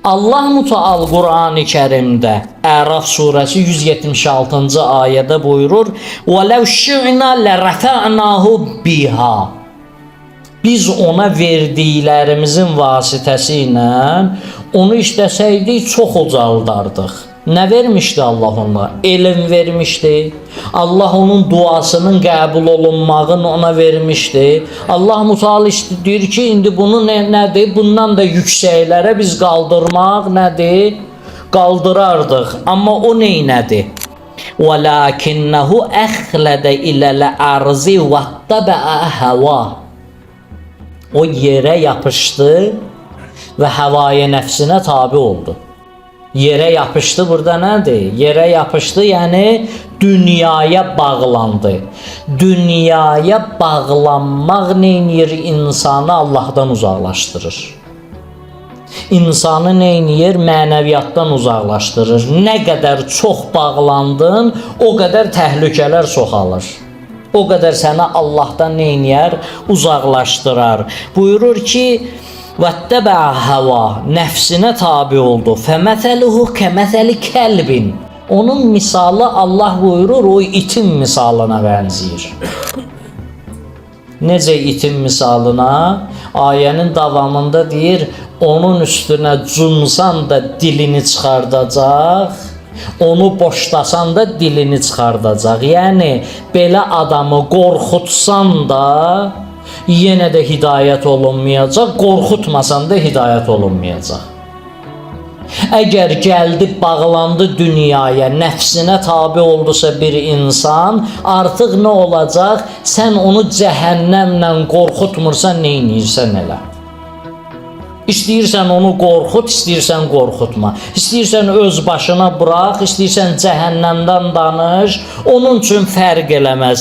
Allah Müteal Qur'an-ı Kərimdə Əraf surəsi 176-cı ayədə buyurur: "Və-ləv şi'nə lərəfə'nahu biha." Biz ona verdiklərimizin vasitəsilə onu istəsəydik çox ucaldardıq. Nə vermişdi Allah ona? Elm vermişdi. Allah onun duasının qəbul olunmağını ona vermişdi. Allah Müteal deyir ki, indi bunu nədir? Bundan da yüksəklərə biz qaldırmaq nədir? Qaldırardıq. Amma o neynədi? وَلَكِنَّهُ أَخْلَدَ إِلَى الْأَرْضِ وَاتَّبَعَ هَوَاهُ. O yerə yapışdı və havaya nəfsinə tabi oldu. Yerə yapışdı burada nədir? Yerə yapışdı, yəni dünyaya bağlandı. Dünyaya bağlanmaq neynir? İnsanı Allahdan uzaqlaşdırır. İnsanı neynir? Mənəviyyatdan uzaqlaşdırır. Nə qədər çox bağlandın, o qədər təhlükələr çoxalır. O qədər səni Allahdan neynir? Uzaqlaşdırar. Buyurur ki, وَاتَّبَعَ هَوَا, nəfsinə tabi oldu. فَمَثَلُهُ كَمَثَلِ كَلْبٍ. Onun misalı Allah buyurur, o itin misalına bənzəyir. Necə itin misalına? Ayənin davamında deyir, onun üstünə cumsan da dilini çıxardacaq, onu boşlasan da dilini çıxardacaq. Yəni, belə adamı qorxutsan da, yenə də hidayət olunmayacaq, qorxutmasan da hidayət olunmayacaq. Əgər gəldi, bağlandı dünyaya, nəfsinə tabi oldusa bir insan, artıq nə olacaq? Sən onu cəhənnəmlə qorxutmursan, neynirsən elə? İstəyirsən onu qorxut, istəyirsən qorxutma. İstəyirsən öz başına bırax, istəyirsən cəhənnəmdən danış, onun üçün fərq eləməz.